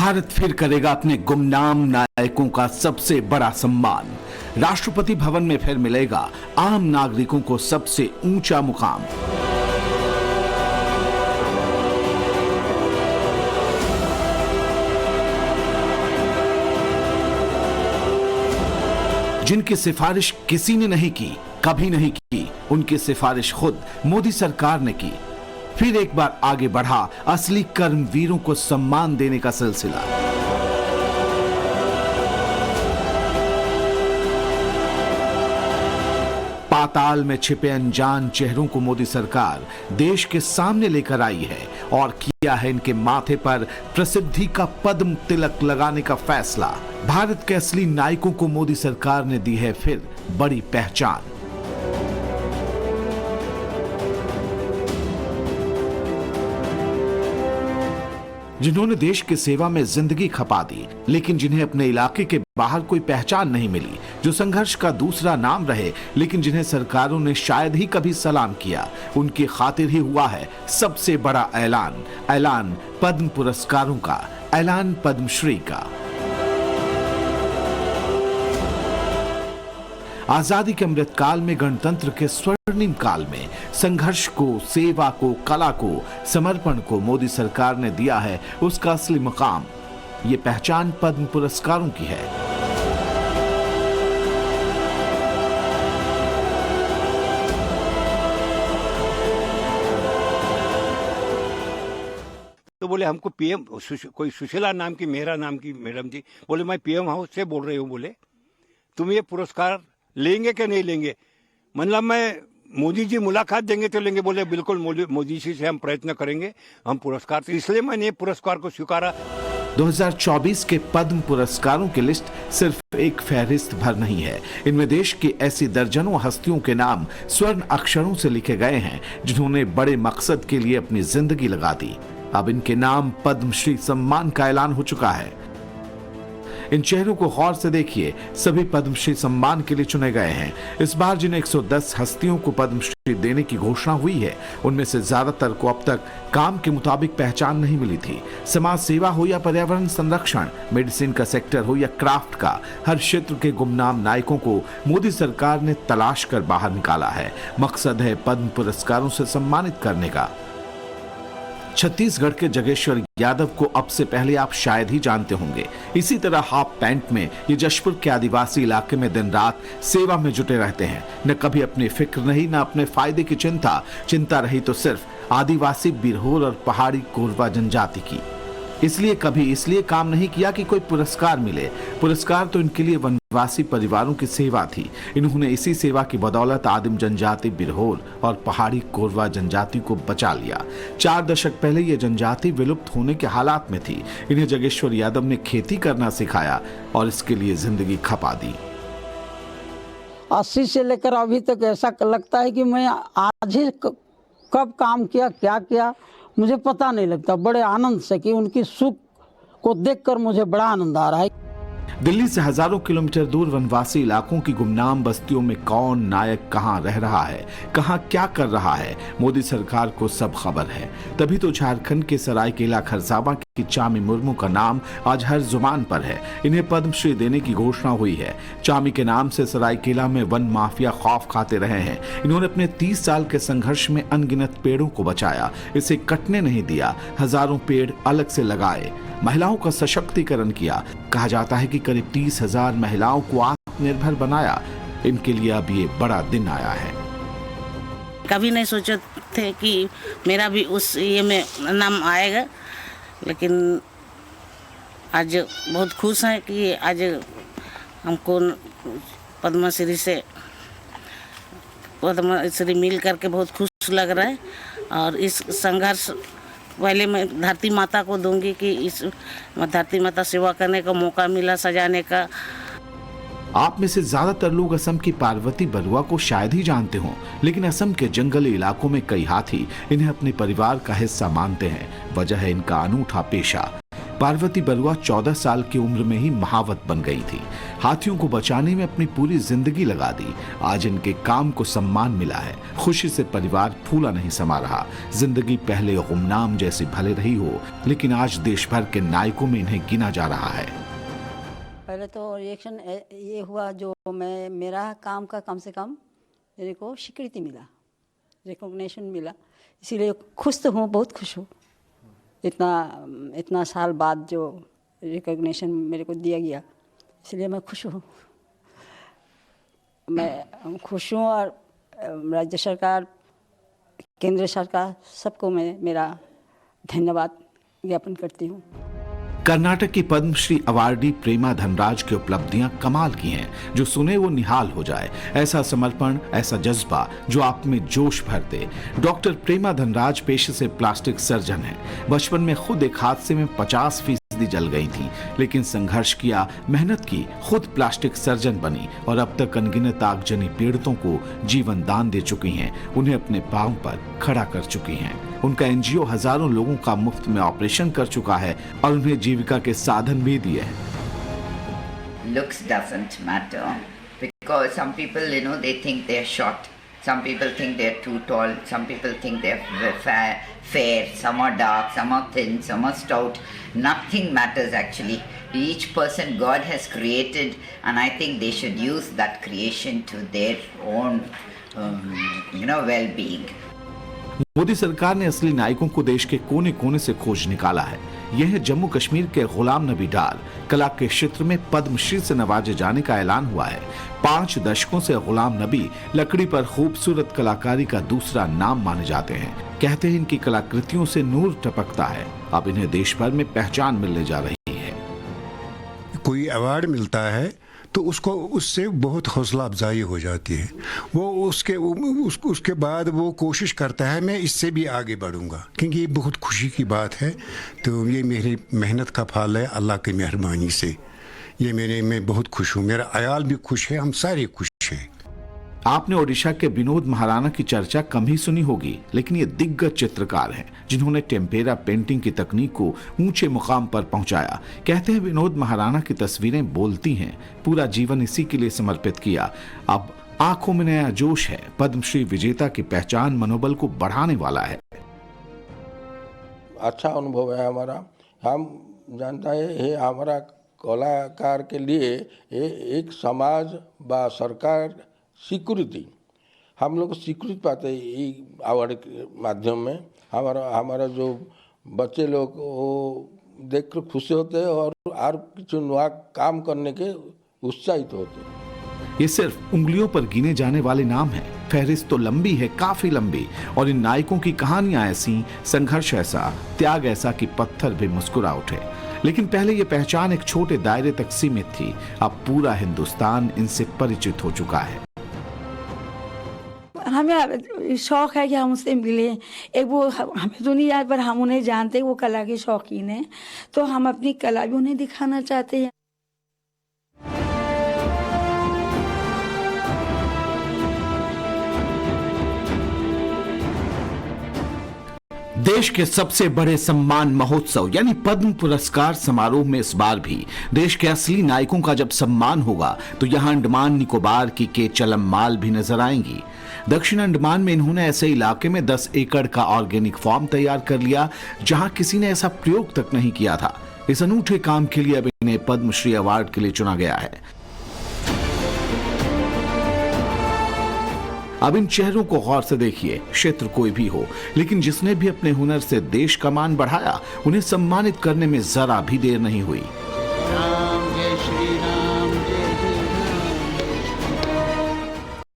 भारत फिर करेगा अपने गुमनाम नायकों का सबसे बड़ा सम्मान। राष्ट्रपति भवन में फिर मिलेगा आम नागरिकों को सबसे ऊंचा मुकाम। जिनकी सिफारिश किसी ने नहीं की, कभी नहीं की, उनकी सिफारिश खुद मोदी सरकार ने की। फिर एक बार आगे बढ़ा असली कर्मवीरों को सम्मान देने का सिलसिला। पाताल में छिपे अनजान चेहरों को मोदी सरकार देश के सामने लेकर आई है और किया है इनके माथे पर प्रसिद्धि का पद्म तिलक लगाने का फैसला। भारत के असली नायकों को मोदी सरकार ने दी है फिर बड़ी पहचान। जिन्होंने देश की सेवा में जिंदगी खपा दी, लेकिन जिन्हें अपने इलाके के बाहर कोई पहचान नहीं मिली, जो संघर्ष का दूसरा नाम रहे, लेकिन जिन्हें सरकारों ने शायद ही कभी सलाम किया, उनकी खातिर ही हुआ है सबसे बड़ा ऐलान पद्म पुरस्कारों का, ऐलान पद्मश्री का। आजादी के अमृतकाल में, गणतंत्र के स्वर्णिम काल में संघर्ष को, सेवा को, कला को, समर्पण को मोदी सरकार ने दिया है उसका असली मुकाम। ये पहचान पद्म पुरस्कारों की है। तो बोले हमको पीएम कोई सुशीला नाम की, मेरा नाम की मैडम थी, बोले मैं पीएम हाउस से बोल रही हूँ, बोले तुम ये पुरस्कार लेंगे कि नहीं लेंगे। मतलब मैं मोदी जी मुलाकात देंगे तो लेंगे, बोले बिल्कुल मोदी जी से हम प्रयत्न करेंगे, हम पुरस्कार, तो इसलिए मैंने पुरस्कार को स्वीकारा। 2024 के पद्म पुरस्कारों की लिस्ट सिर्फ एक फहरिस्त भर नहीं है। इनमें देश की ऐसी दर्जनों हस्तियों के नाम स्वर्ण अक्षरों से लिखे गए हैं जिन्होंने बड़े मकसद के लिए अपनी जिंदगी लगा दी। अब इनके नाम पद्मश्री सम्मान का ऐलान हो चुका है। इन चेहरों को गौर से देखिए, सभी पद्मश्री सम्मान के लिए चुने गए हैं। इस बार जिन 110 हस्तियों को पद्मश्री देने की घोषणा हुई है, उनमें से ज्यादातर को अब तक काम के मुताबिक पहचान नहीं मिली थी। समाज सेवा हो या पर्यावरण संरक्षण, मेडिसिन का सेक्टर हो या क्राफ्ट का, हर क्षेत्र के गुमनाम नायकों को मोदी सरकार ने तलाश कर बाहर निकाला है। मकसद है पद्म पुरस्कारों से सम्मानित करने का। छत्तीसगढ़ के जगेश्वर यादव को अब से पहले आप शायद ही जानते होंगे। इसी तरह हाफ पैंट में ये जशपुर के आदिवासी इलाके में दिन रात सेवा में जुटे रहते हैं। न कभी अपनी फिक्र नहीं, न अपने फायदे की चिंता रही तो सिर्फ आदिवासी, बिरहोर और पहाड़ी कोरवा जनजाति की। इसलिए काम नहीं किया कि कोई पुरस्कार मिले। पुरस्कार तो इनके लिए वनवासी परिवारों की सेवा थी। इन्होंने इसी सेवा की बदौलत आदिम जनजाति बिरहोर और पहाड़ी कोरवा जनजाति को बचा लिया। 4 दशक पहले ये जनजाति विलुप्त होने के हालात में थी। इन्हें जगेश्वर यादव ने खेती करना सिखाया और इसके लिए जिंदगी खपा दी। 80 से लेकर अभी तक ऐसा लगता है कि मैं आज ही कब काम किया, क्या किया, मुझे पता नहीं लगता। बड़े आनंद से कि उनकी सुख को देखकर मुझे बड़ा आनंद आ रहा है। दिल्ली से हजारों किलोमीटर दूर वनवासी इलाकों की गुमनाम बस्तियों में कौन नायक कहां रह रहा है, कहां क्या कर रहा है, मोदी सरकार को सब खबर है। तभी तो झारखंड के सरायकेला खरसावां की चामी मुर्मू का नाम आज हर जुबान पर है। इन्हें पद्मश्री देने की घोषणा हुई है। चामी के नाम से सरायकेला में वन माफिया खौफ खाते रहे हैं। इन्होंने अपने 30 साल के संघर्ष में अनगिनत पेड़ों को बचाया, इसे कटने नहीं दिया। हजारों पेड़ अलग से लगाए, महिलाओं का सशक्तिकरण किया। कहा जाता है कि करीब 30,000 महिलाओं को आत्मनिर्भर बनाया। इनके लिए अब ये बड़ा दिन आया है। कभी नहीं सोचे थे कि मेरा भी उस ये में नाम आएगा, लेकिन आज बहुत खुश हैं कि आज हमको पद्मश्री मिल करके बहुत खुश लग रहा है। और इस संघर्ष पहले मैं धरती माता को दूंगी कि इस धरती माता सेवा करने का मौका मिला, सजाने का। आप में से ज्यादातर लोग असम की पार्वती बरुआ को शायद ही जानते हों, लेकिन असम के जंगली इलाकों में कई हाथी इन्हें अपने परिवार का हिस्सा मानते हैं। वजह है इनका अनूठा पेशा। पार्वती बरुआ 14 साल की उम्र में ही महावत बन गई थी। हाथियों को बचाने में अपनी पूरी जिंदगी लगा दी। आज इनके काम को सम्मान मिला है। खुशी से परिवार फूला नहीं समा रहा। जिंदगी पहले गुमनाम जैसी भले रही हो, लेकिन आज देश भर के नायकों में इन्हें गिना जा रहा है। पहले तो रिएक्शन ये हुआ जो मेरा काम का कम से कम मेरे को स्वीकृति मिला, रिकॉग्निशन मिला, इसीलिए खुश तो हूँ, बहुत खुश हूँ। इतना साल बाद जो रिकॉग्निशन मेरे को दिया गया, इसलिए मैं खुश हूँ। मैं खुश हूँ और राज्य सरकार, केंद्र सरकार, सबको मैं मेरा धन्यवाद ज्ञापन करती हूँ। कर्नाटक की पद्मश्री अवार्डी प्रेमा धनराज की उपलब्धियां कमाल की हैं, जो सुने वो निहाल हो जाए। ऐसा समर्पण, ऐसा जज्बा जो आप में जोश भर दे। डॉक्टर प्रेमा धनराज पेशे से प्लास्टिक सर्जन हैं। बचपन में खुद एक हादसे में 50% जल गई थी, लेकिन संघर्ष किया, मेहनत की, खुद प्लास्टिक सर्जन बनी और अब तक अनगिनत आगजनी पीड़ितों को जीवन दान दे चुकी हैं। उन्हें अपने पांव पर खड़ा कर चुकी हैं। उनका एनजीओ हजारों लोगों का मुफ्त में ऑपरेशन कर चुका है और उन्हें जीविका के साधन भी दिए हैं। Looks doesn't matter because some people, they think they're short. Some people think they're too tall. Some people think they're fair. Some are dark. Some are thin. Some are stout. Nothing matters actually. Each person God has created, and I think they should use that creation to their own, well-being. Modi सरकार ने असली नायकों को देश के कोने कोने से खोज निकाला है। यह है जम्मू कश्मीर के गुलाम नबी डार। कला के क्षेत्र में पद्मश्री से नवाजे जाने का ऐलान हुआ है। 5 दशकों से गुलाम नबी लकड़ी पर खूबसूरत कलाकारी का दूसरा नाम माने जाते हैं। कहते हैं इनकी कलाकृतियों से नूर टपकता है। अब इन्हें देश भर में पहचान मिलने जा रही है। कोई अवार्ड मिलता है तो उससे बहुत हौसला अफजाई हो जाती है। वो उसके बाद वो कोशिश करता है मैं इससे भी आगे बढ़ूंगा, क्योंकि ये बहुत खुशी की बात है। तो ये मेरी मेहनत का फल है अल्लाह की मेहरबानी से। मैं बहुत खुश हूँ, मेरा अयाल भी खुश है, हम सारे खुश हैं। आपने ओडिशा के विनोद महाराणा की चर्चा कम ही सुनी होगी, लेकिन ये दिग्गज चित्रकार हैं जिन्होंने टेम्पेरा पेंटिंग की तकनीक को ऊंचे मुकाम पर पहुंचाया। कहते हैं विनोद महाराणा की तस्वीरें बोलती हैं। पूरा जीवन इसी के लिए समर्पित किया। अब आंखों में नया जोश है। पद्मश्री विजेता की पहचान मनोबल को बढ़ाने वाला है। अच्छा अनुभव है हमारा। हम जानता है ये हमारा कलाकार के लिए एक समाज व सरकार स्वीकृति, हम लोग स्वीकृति पाते हैं ये अवार्ड के माध्यम में। हमारा जो बच्चे लोग वो देख कर खुश होते हैं और कुछ नया काम करने के उत्साहित होते हैं। ये सिर्फ उंगलियों पर गिने जाने वाले नाम हैं। फहरिस्त तो लंबी है, काफी लंबी, और इन नायकों की कहानियां ऐसी, संघर्ष ऐसा, त्याग ऐसा कि पत्थर भी मुस्कुरा उठे। लेकिन पहले ये पहचान एक छोटे दायरे तक सीमित थी। अब पूरा हिंदुस्तान इनसे परिचित हो चुका है। हमें शौक है कि हम उससे मिले। एक वो हमें दुनिया पर हम उन्हें जानते, वो कला के शौकीन हैं, तो हम अपनी कला भी उन्हें दिखाना चाहते हैं। देश के सबसे बड़े सम्मान महोत्सव यानी पद्म पुरस्कार समारोह में इस बार भी देश के असली नायकों का जब सम्मान होगा तो यहां अंडमान निकोबार की के चलममाल भी नजर आएंगी। दक्षिण अंडमान में इन्होंने ऐसे इलाके में 10 एकड़ का ऑर्गेनिक फार्म तैयार कर लिया जहां किसी ने ऐसा प्रयोग तक नहीं किया था। इस अनूठे काम के लिए अब इन्हें पद्मश्री अवार्ड के लिए चुना गया है। अब इन चेहरों को गौर से देखिए। क्षेत्र कोई भी हो, लेकिन जिसने भी अपने हुनर से देश का मान बढ़ाया, उन्हें सम्मानित करने में जरा भी देर नहीं हुई।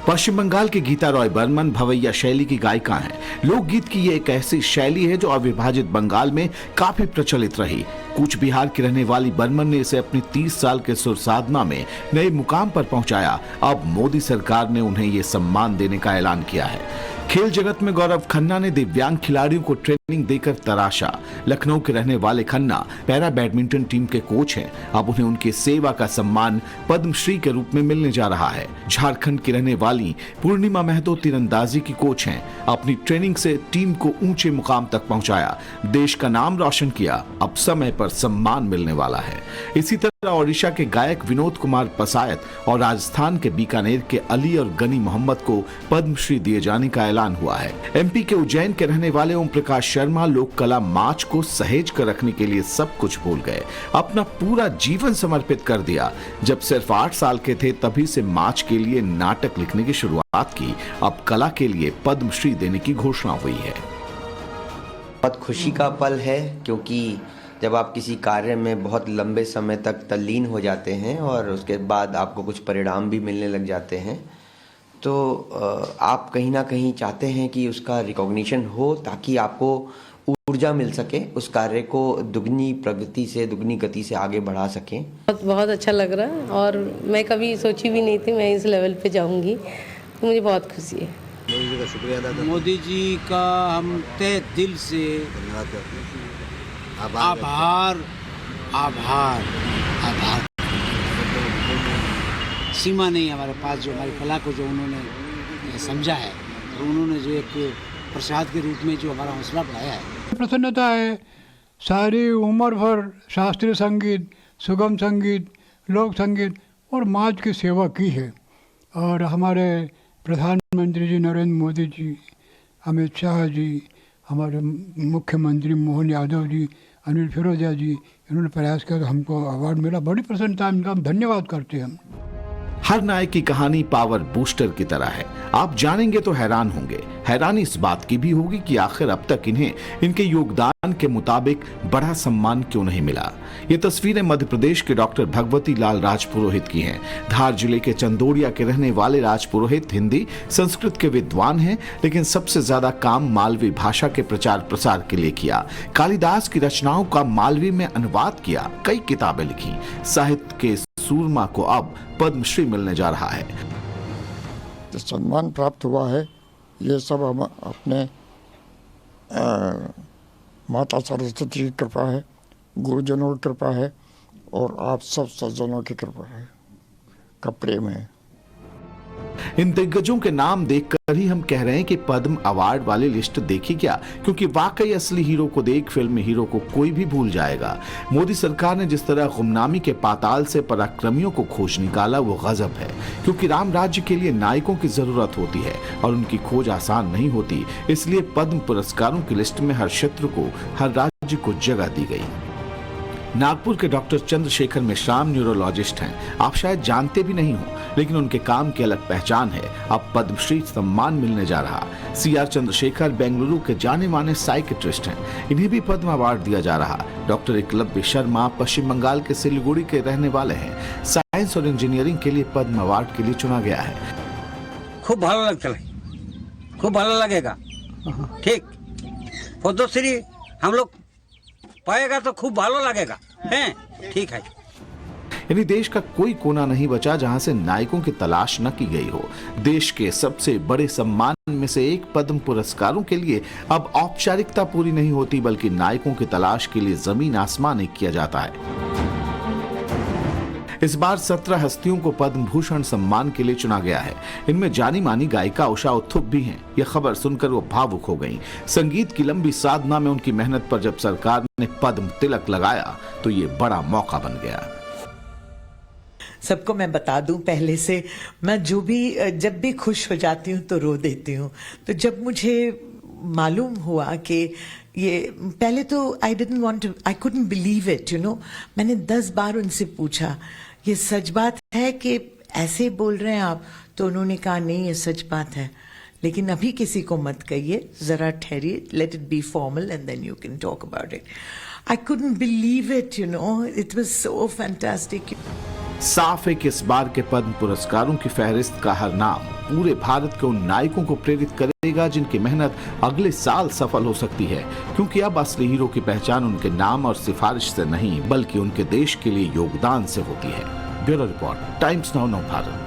पश्चिम बंगाल की गीता रॉय बर्मन भवैया शैली की गायिका हैं। लोकगीत की ये एक ऐसी शैली है जो अविभाजित बंगाल में काफी प्रचलित रही। कूच बिहार की रहने वाली बर्मन ने इसे अपनी 30 साल के सुर साधना में नए मुकाम पर पहुंचाया। अब मोदी सरकार ने उन्हें ये सम्मान देने का ऐलान किया है। खेल जगत में गौरव खन्ना ने दिव्यांग खिलाड़ियों को ट्रेनिंग देकर तराशा। लखनऊ के रहने वाले खन्ना पैरा बैडमिंटन टीम के कोच हैं। अब उन्हें उनकी सेवा का सम्मान पद्मश्री के रूप में मिलने जा रहा है। झारखंड की रहने वाली पूर्णिमा महतो तीरंदाजी की कोच हैं। अपनी ट्रेनिंग से टीम को ऊंचे मुकाम तक पहुंचाया, देश का नाम रोशन किया। अब समय पर पर सम्मान मिलने वाला है। इसी तरह ओडिशा के गायक विनोद कुमार पसायत और राजस्थान के बीकानेर के अली और गनी मोहम्मद को पद्मश्री दिए जाने का ऐलान हुआ है। एमपी के उज्जैन के रहने वाले ओम प्रकाश शर्मा लोक कला मार्च को सहेज कर रखने के लिए सब कुछ भूल गए, अपना पूरा जीवन समर्पित कर दिया। जब सिर्फ 8 साल के थे तभी से मार्च के लिए नाटक लिखने की शुरुआत की। अब कला के लिए पद्मश्री देने की घोषणा हुई है। बहुत खुशी का पल है, क्योंकि जब आप किसी कार्य में बहुत लंबे समय तक तल्लीन हो जाते हैं और उसके बाद आपको कुछ परिणाम भी मिलने लग जाते हैं, तो आप कहीं ना कहीं चाहते हैं कि उसका रिकॉग्निशन हो, ताकि आपको ऊर्जा मिल सके, उस कार्य को दुगनी प्रगति से, दुगनी गति से आगे बढ़ा सकें। बहुत अच्छा लग रहा है और मैं कभी सोची भी नहीं थी मैं इस लेवल पे जाऊंगी, तो मुझे बहुत खुशी है। मोदी जी का शुक्रिया अदा करते हैं। मोदी जी का हम तहे दिल से धन्यवाद करते हैं। आभार आभार आभार। सीमा नहीं हमारे पास, जो हमारी कला को जो उन्होंने समझा है और उन्होंने जो एक प्रसाद के रूप में जो हमारा हौसला बढ़ाया है। प्रसन्नता है। सारी उम्र भर शास्त्रीय संगीत, सुगम संगीत, लोक संगीत और माज की सेवा की है। और हमारे प्रधानमंत्री जी नरेंद्र मोदी जी, अमित शाह जी, हमारे मुख्यमंत्री मोहन यादव जी, अनिल फिरोजिया जी, इन्होंने प्रयास किया तो हमको अवार्ड मिला। बड़ी प्रसन्नता, इनका हम धन्यवाद करते हैं। हर नायक की कहानी पावर बूस्टर की तरह है। आप जानेंगे तो हैरान होंगे। हैरानी इस बात की भी होगी कि आखिर अब तक इन्हें इनके योगदान के मुताबिक बड़ा सम्मान क्यों नहीं मिला। ये तस्वीरें मध्य प्रदेश के डॉक्टर भगवती लाल राजपुरोहित की हैं। धार जिले के चंदोड़िया के रहने वाले राजपुरोहित हिंदी संस्कृत के विद्वान हैं, लेकिन सबसे ज्यादा काम मालवी भाषा के प्रचार प्रसार के लिए किया। कालिदास की रचनाओं का मालवी में अनुवाद किया, कई किताबें लिखी। साहित्य के सूरमा को अब पद्मश्री मिलने जा रहा है। जो सम्मान प्राप्त हुआ है, ये सब हम अपने माता सरस्वती की कृपा है, गुरुजनों की कृपा है और आप सब सज्जनों की कृपा है, का प्रेम है। इन दिग्गजों के नाम देखकर ही हम कह रहे हैं कि पद्म अवार्ड वाली लिस्ट देखी क्या, क्योंकि वाकई असली हीरो को देख फिल्मी हीरो को कोई भी भूल जाएगा। मोदी सरकार ने जिस तरह गुमनामी के पाताल से पराक्रमियों को खोज निकाला, वो गजब है। क्योंकि राम राज्य के लिए नायकों की जरूरत होती है और उनकी खोज आसान नहीं होती, इसलिए पद्म पुरस्कारों की लिस्ट में हर क्षेत्र को, हर राज्य को जगह दी गई। नागपुर के डॉक्टर चंद्रशेखर मिश्राम न्यूरोलॉजिस्ट हैं। आप शायद जानते भी नहीं हो, लेकिन उनके काम की अलग पहचान है। अब पद्मश्री सम्मान मिलने जा रहा। CR चंद्रशेखर बेंगलुरु के जाने माने साइकेट्रिस्ट हैं, इन्हें भी पद्म अवार्ड दिया जा रहा। डॉक्टर एकलव्य शर्मा पश्चिम बंगाल के सिलीगुड़ी के रहने वाले हैं। साइंस और इंजीनियरिंग के लिए पद्म अवार्ड के लिए चुना गया है। खूब भालो लगता, खूब भालो लगेगा। ठीक, पद्मश्री हम लोग पाएगा तो खूब भालो लगेगा, हैं? ठीक है। यानी देश का कोई कोना नहीं बचा जहां से नायकों की तलाश न की गई हो। देश के सबसे बड़े सम्मान में से एक पद्म पुरस्कारों के लिए अब औपचारिकता पूरी नहीं होती, बल्कि नायकों की तलाश के लिए जमीन आसमान एक किया जाता है। इस बार 17 हस्तियों को पद्म भूषण सम्मान के लिए चुना गया है। इनमें जानी मानी गायिका उषा उत्थुप भी हैं। यह खबर सुनकर वो भावुक हो गईं। संगीत की लंबी साधना में उनकी मेहनत पर जब सरकार ने पद्म तिलक लगाया तो ये बड़ा मौका बन गया। सबको मैं बता दूं पहले से, मैं जब भी खुश हो जाती हूँ तो रो देती हूँ। तो जब मुझे मालूम हुआ कि ये, पहले तो आई कुडंट बिलीव इट, मैंने 10 बार उनसे पूछा ये सच बात है कि ऐसे बोल रहे हैं आप? तो उन्होंने कहा नहीं, ये सच बात है, लेकिन अभी किसी को मत कहिए, जरा ठहरिए, let it be formal and then you can talk about it. I couldn't believe it, it was so fantastic. साफ है कि इस बार के पद्म पुरस्कारों की फहरिस्त का हर नाम पूरे भारत के उन नायकों को प्रेरित करेगा जिनकी मेहनत अगले साल सफल हो सकती है, क्योंकि अब असली हीरो की पहचान उनके नाम और सिफारिश से नहीं, बल्कि उनके देश के लिए योगदान से होती है। ब्यूरो रिपोर्ट, टाइम्स नाउ नव भारत।